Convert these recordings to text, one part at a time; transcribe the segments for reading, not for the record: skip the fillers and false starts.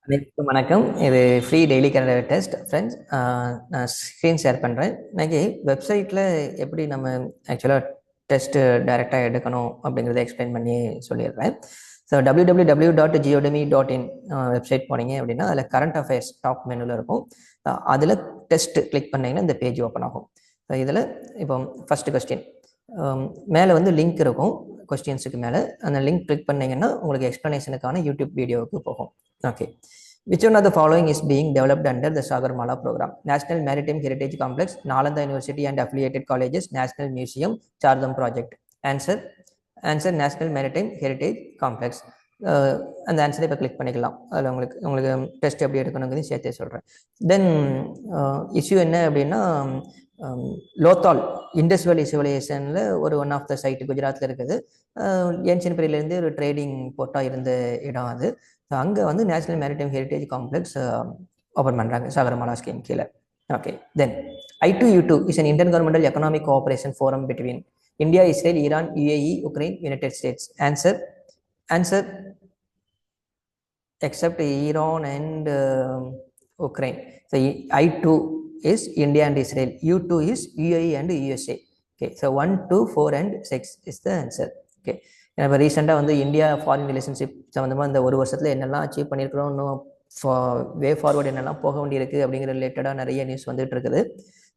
அனைவருக்கும் வணக்கம். இது free daily current test friends. நான் ஸ்க்ரீன் ஷேர் பண்ணுறேன். இன்னைக்கு வெப்சைட்டில் எப்படி நம்ம ஆக்சுவலாக டெஸ்ட்டு டைரெக்டாக எடுக்கணும் அப்படிங்கிறத எக்ஸ்பிளைன் பண்ணி சொல்லிடுறேன். ஸோ www.geodemy.in வெப்சைட் போனீங்க அப்படின்னா அதில் கரண்ட் அஃபேர்ஸ் டாப் மெனுவில் இருக்கும். அதில் டெஸ்ட் கிளிக் பண்ணிங்கன்னா இந்த பேஜ் ஓப்பன் ஆகும். ஸோ இதில் இப்போ ஃபஸ்ட்டு கொஸ்டின் மேலே வந்து லிங்க் இருக்கும். கொஸ்டின்ஸுக்கு மேலே அந்த லிங்க் கிளிக் பண்ணிங்கன்னா உங்களுக்கு எக்ஸ்ப்ளனேஷனுக்கான யூடியூப் வீடியோவுக்கு போகும். Okay. Which one of the following is being developed under the Sagarmala program? National Maritime Heritage Complex, Nalanda University and affiliated colleges, National Museum, Chardham project. Answer National Maritime Heritage Complex. அந்த ஆன்சரை இப்போ click பண்ணிக்கலாம். அதில் உங்களுக்கு test எப்படி எடுக்கணுங்கிறது சேர்த்தே சொல்கிறேன். தென் issue என்ன அப்படின்னா லோத்தால் இண்டஸ் வேலி சிவிலைசேஷனில் ஒன் ஆஃப் த சைட்டு குஜராத்தில் இருக்குது. ஏன்ஷியன் பீரியட்லேருந்து ஒரு ட்ரேடிங் போர்ட்டாக இருந்த இடம் அது. அங்கே வந்து national maritime heritage complex open பண்ணுறாங்க சாகரமாலா ஸ்கீம் கீழே. Okay. Then I2U2 is an inter governmental economic cooperation forum between India, Israel, Iran, UAE, Ukraine, United states. Answer except Iran and Ukraine. So I2 is India and Israel. U2 is UAE and USA. Okay. So 1, 2, 4 and 6 is the answer. Okay. இப்போ ரீசெண்டாக வந்து India foreign relationship சம்மந்தமாக இந்த ஒரு வருஷத்தில் என்னெல்லாம் achieve பண்ணியிருக்கிறோம், இன்னும் வே ஃபார்வர்டு என்னெல்லாம் போக வேண்டியிருக்கு அப்படிங்கிற ரிலேட்டடாக நிறைய நியூஸ் வந்துட்டு இருக்குது.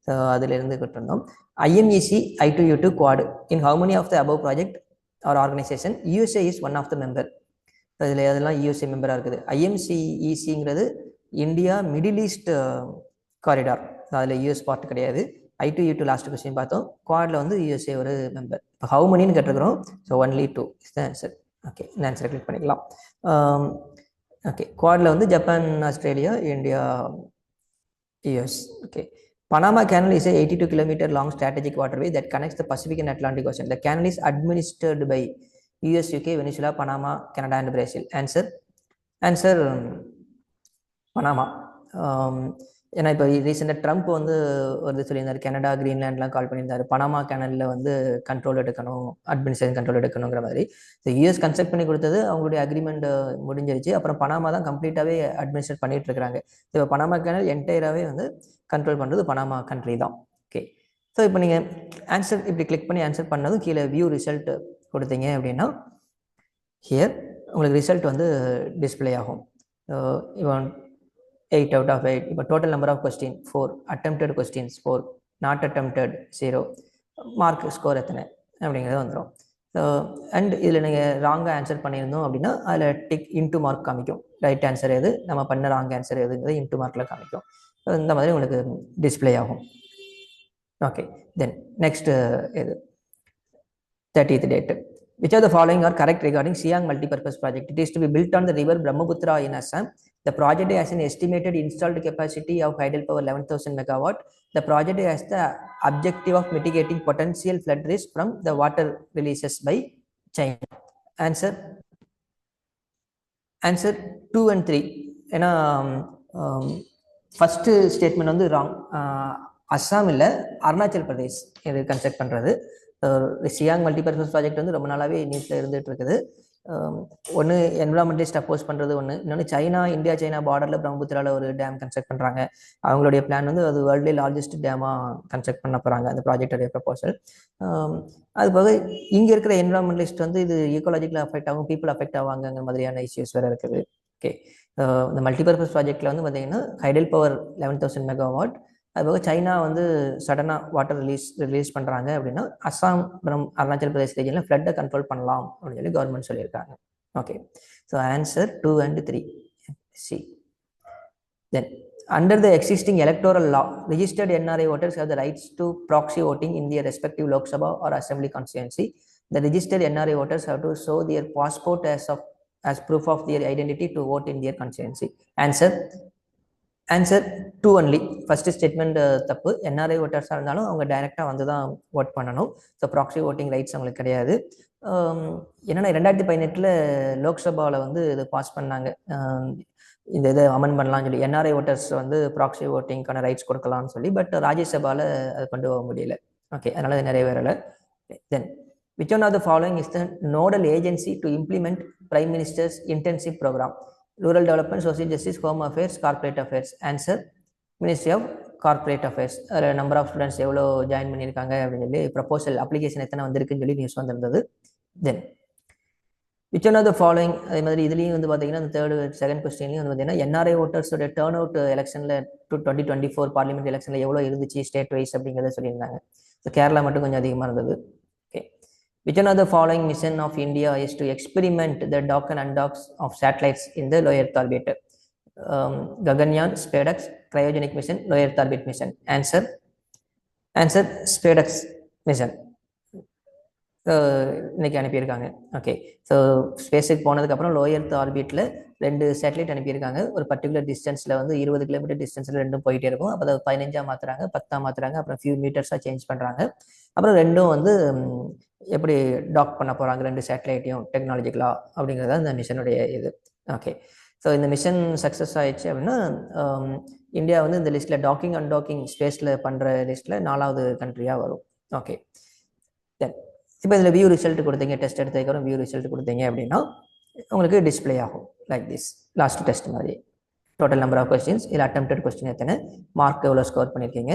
ஸோ அதிலிருந்து இருந்தோம். INEC I2U2 Quad in how many of the above project or organisation? USA is one of the member. அதில் அதெல்லாம் USA மெம்பராக இருக்குது. IMCECங்கிறது இந்தியா மிடில் ஈஸ்ட் காரிடார், அதில் US பார்ட் கிடையாது. I2U2 லாஸ்ட் கொஸ்டின் பார்த்தோம். குவாடில் வந்து USA ஒரு மெம்பர். இப்போ ஹவு மணின்னு கேட்டிருக்கிறோம். So only 2 is the answer. Okay, இந்த ஆன்சரை கிளிக் பண்ணிக்கலாம். ஓகே, குவாடில் வந்து Japan, Australia, India, US. Okay. Panama Canal is a 82 kilometer long strategic waterway that connects the Pacific and Atlantic Ocean. The canal is administered by US, UK, Venezuela, Panama, Canada and Brazil. Answer Panama. ஏன்னா இப்போ ரீசெண்டாக Trump வந்து ஒரு சொல்லியிருந்தார், Canada, கிரீன்லாண்ட்லாம் கால் பண்ணியிருந்தார், Panama கேனலில் வந்து control எடுக்கணும், administration control எடுக்கணுங்கிற மாதிரி. ஸோ US கன்ஸ்ட்ரக்ட் பண்ணி கொடுத்தது, அவங்களுடைய அக்ரிமெண்ட் முடிஞ்சிருச்சு. அப்புறம் பனாமா தான் கம்ப்ளீட்டாகவே அட்மினிஸ்ட்ரேட் பண்ணிட்டு இருக்கிறாங்க. ஸோ இப்போ பனாமா கேனல் என்டையராகவே வந்து கண்ட்ரோல் பண்ணுறது பனாமா கண்ட்ரி தான். ஓகே. ஸோ இப்போ நீங்கள் ஆன்சர் இப்படி கிளிக் பண்ணி ஆன்சர் பண்ணதும் கீழே வியூ ரிசல்ட் கொடுத்தீங்க அப்படின்னா ஹியர் உங்களுக்கு ரிசல்ட் வந்து டிஸ்பிளே ஆகும். இப்போ 8 out of 8. இப்போ total number of question 4, attempted questions 4, not attempted 0, mark score எத்தனை அப்படிங்கிறது வந்துடும். ஸோ அண்ட் இதில் நீங்கள் ராங்காக ஆன்சர் பண்ணியிருந்தோம் அப்படின்னா அதில் டிக் இன்ட்டு மார்க் காமிக்கும். ரைட் ஆன்சர் எது, நம்ம பண்ண ராங் ஆன்சர் எதுங்கிறது இன்ட்டு மார்க்கில் காமிக்கும். ஸோ இந்த மாதிரி உங்களுக்கு டிஸ்பிளே ஆகும். ஓகே. தென் நெக்ஸ்ட் இது 30th date. Which of the following are correct regarding Siang multipurpose project? It is to be built on the river Brahmaputra in Assam. The project has an estimated installed capacity of hydropower 11,000 megawatt. The project has the objective of mitigating potential flood risk from the water releases by China. Answer 2 and 3. ஏன்னா first statement வந்து wrong. Assam இல்லை, அருணாச்சல் பிரதேஷ் இது construct பண்ணுறது. Chiang multipurpose project வந்து ரொம்ப நாளாகவே நியூஸில் இருந்துகிட்டு இருக்குது. ஒன்று என்விரான்மெண்டலிஸ்ட் அப்போஸ் பண்ணுறது ஒன்று, இன்னொன்று சைனா, இந்தியா சைனா பார்டரில் பிரம்மபுத்திராவில் ஒரு டேம் கன்ஸ்ட்ரக்ட் பண்ணுறாங்க. அவங்களுடைய பிளான் வந்து அது வேர்ல்ட்லேயே லார்ஜஸ்ட் டேமாக கன்ஸ்ட்ரக்ட் பண்ண போகிறாங்க, அந்த ப்ராஜெக்டோடைய ப்ரப்போசல். அது போக இங்கே இருக்கிற என்விரான்மெண்டலிஸ்ட் வந்து இது ஈக்காலஜிக்கல் அஃபெக்ட் ஆகும், பீப்புள் அஃபெக்ட் ஆவாங்கிற மாதிரியான இஷ்யூஸ் வேறு இருக்குது. ஓகே. இந்த மல்டிபர்பஸ் ப்ராஜெக்டில் வந்து பார்த்தீங்கன்னா ஹைடல் பவர் 11,000 மெகாவாட். அதுபோக சைனா வந்து சடனாக வாட்டர் ரிலீஸ் பண்ணுறாங்க அப்படின்னா அஸ்ஸாம், அருணாச்சல் பிரதேஷ் ரீஜனில் ஃப்ளட்டை கண்ட்ரோல் பண்ணலாம் அப்படின்னு சொல்லி கவர்மெண்ட் சொல்லியிருக்காங்க. Okay. So answer 2 and 3 C. Then under the existing electoral law, registered NRI voters have the rights to proxy voting in their respective Lok Sabha or Assembly constituency. The registered NRI voters have to show their passport as proof of their identity to vote in their constituency. Answer 2 only. First statement தப்பு. NRI ஓட்டர்ஸாக இருந்தாலும் அவங்க டைரெக்டாக வந்து தான் vote பண்ணணும். So proxy voting rights அவங்களுக்கு கிடையாது. என்னென்னா 2018 லோக்சபாவில் வந்து இது பாஸ் பண்ணாங்க, இந்த இதை அமெண்ட் பண்ணலாம்னு சொல்லி NRI ஓட்டர்ஸ் வந்து ப்ராக்ஸி ஓட்டிங்கான ரைட்ஸ் கொடுக்கலாம்னு சொல்லி. பட் ராஜ்யசபாவில் அது கொண்டு போக முடியல. ஓகே, அதனால் அது நிறைவேறலை. தென் which one of the following is the nodal agency to implement Prime Minister's intensive program? Rural development, social justice, home affairs, corporate affairs. Answer ministry of corporate affairs. அதில் நம்பர் ஆஃப் ஸ்டூடெண்ட்ஸ் எவ்வளோ join பண்ணியிருக்காங்க அப்படின்னு சொல்லி proposal application எத்தனை வந்திருக்குன்னு சொல்லி news வந்திருந்தது. Then which one of the following, அதே மாதிரி இதுலேயும் வந்து பார்த்தீங்கன்னா அந்த செகண்ட் கொஸ்டின்லையும் வந்து பார்த்தீங்கன்னா என்ஆர்ஐ ஓட்டர்ஸோட டேர்ன் அவுட் எலெக்ஷனில் 2024 பார்லிமெண்ட் எலெக்ஷனில் எவ்வளோ இருந்துச்சு ஸ்டேட் வைஸ் அப்படிங்கிறத சொல்லியிருந்தாங்க. ஸோ கேரளா மட்டும் கொஞ்சம் அதிகமாக இருந்தது. Okay, which one of the following mission of India is to experiment the dock and undocks of satellites in the low Earth orbit? Gaganyaan, SpaceX, cryogenic mission, low Earth orbit mission. Answer SpaceX mission. இன்னைக்கு அனுப்பியிருக்காங்க. Okay, so ஸ்பேஸுக்கு போனதுக்கப்புறம் low earth ஆர்பிட்டில் 2 satellite அனுப்பியிருக்காங்க. ஒரு particular டிஸ்டன்ஸில் வந்து 20 kilometre டிஸ்டன்ஸில் ரெண்டும் போயிட்டே இருக்கும். அப்போ அதை 15 மாற்றுறாங்க, 10 மாற்றுறாங்க, அப்புறம் ஃபியூ மீட்டர்ஸாக சேஞ்ச் பண்ணுறாங்க. அப்புறம் ரெண்டும் வந்து எப்படி டாக் பண்ண போகிறாங்க 2 சேட்டலைட்டையும் டெக்னாலஜிக்கலா அப்படிங்கிறது இந்த மிஷனுடைய இது. ஓகே, ஸோ இந்த மிஷன் சக்ஸஸ் ஆயிடுச்சு அப்படின்னா இந்தியா வந்து இந்த லிஸ்ட்டில் டாக்கிங் அன்டாக்கிங் ஸ்பேஸில் பண்ணுற லிஸ்ட்டில் 4வது கண்ட்ரியாக வரும். ஓகே, தென் இப்போ இதில் வியூ ரிசல்ட் கொடுத்தீங்க, டெஸ்ட் எடுத்ததுக்கப்புறம் வியூ ரிசல்ட் கொடுத்தீங்க அப்படின்னா உங்களுக்கு டிஸ்பிளே ஆகும் லைக் திஸ். லாஸ்ட் டெஸ்ட் மாதிரி டோட்டல் நம்பர் ஆஃப் கொஸ்டின்ஸ், இல்லை அட்டெம்ப்டட் கொஸ்டின் எத்தனை, மார்க் எவ்வளோ ஸ்கோர் பண்ணியிருக்கீங்க,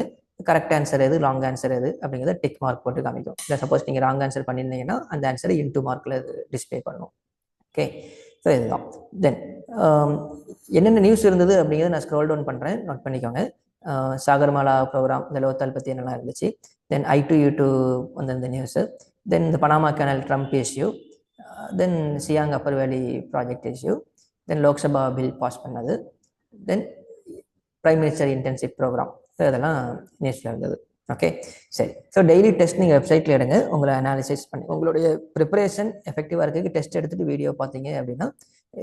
கரெக்ட் ஆன்சர் எது, ராங் ஆன்சர் எது அப்படிங்கிறத டிக் மார்க் போட்டு காமிக்கும். இல்லை சப்போஸ் நீங்கள் ராங் ஆன்சர் பண்ணியிருந்தீங்கன்னா அந்த ஆன்சரை இன்டூ மார்க்கில் டிஸ்பிளே பண்ணும். ஓகே, ஸோ இதுதான். தென் என்னென்ன நியூஸ் இருந்தது அப்படிங்கிறத நான் ஸ்க்ரோல் டவுன் பண்ணுறேன், நோட் பண்ணிக்கோங்க. சாகர்மாலா ப்ரோக்ராம், இந்த லோத்தால் பற்றி என்னெல்லாம் இருந்துச்சு. தென் I2U2 வந்திருந்த நியூஸு. தென் இந்த Panama canal Trump issue. Then Siang upper valley project issue. Then Lok Sabha bill pass பண்ணது. Then prime minister internship programme. So இதெல்லாம் நியூஸில் இருந்தது. ஓகே, சரி. ஸோ டெய்லி டெஸ்ட் நீங்கள் வெப்சைட்டில் எடுங்க, உங்களை அனாலிசிஸ் பண்ணி உங்களுடைய ப்ரிப்பரேஷன் எஃபெக்டிவாக இருக்குது. டெஸ்ட் எடுத்துகிட்டு வீடியோ பார்த்தீங்க அப்படின்னா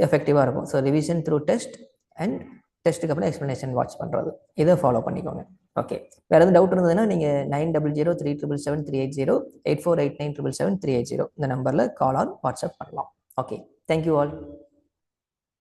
எஃபெக்டிவாக இருக்கும். So revision through test and டெஸ்ட்டுக்கு அப்புறம் எக்ஸ்ப்ளனேஷன் வாட்ச் பண்ணுறது, இதை ஃபாலோ பண்ணிக்கோங்க. ஓகே, வேறு எதுவும் டவுட் இருந்ததுன்னா நீங்கள் 9003777380 8489777380 இந்த நம்பரில் கால் ஆர் வாட்ஸ்அப் பண்ணலாம். Okay, thank you all.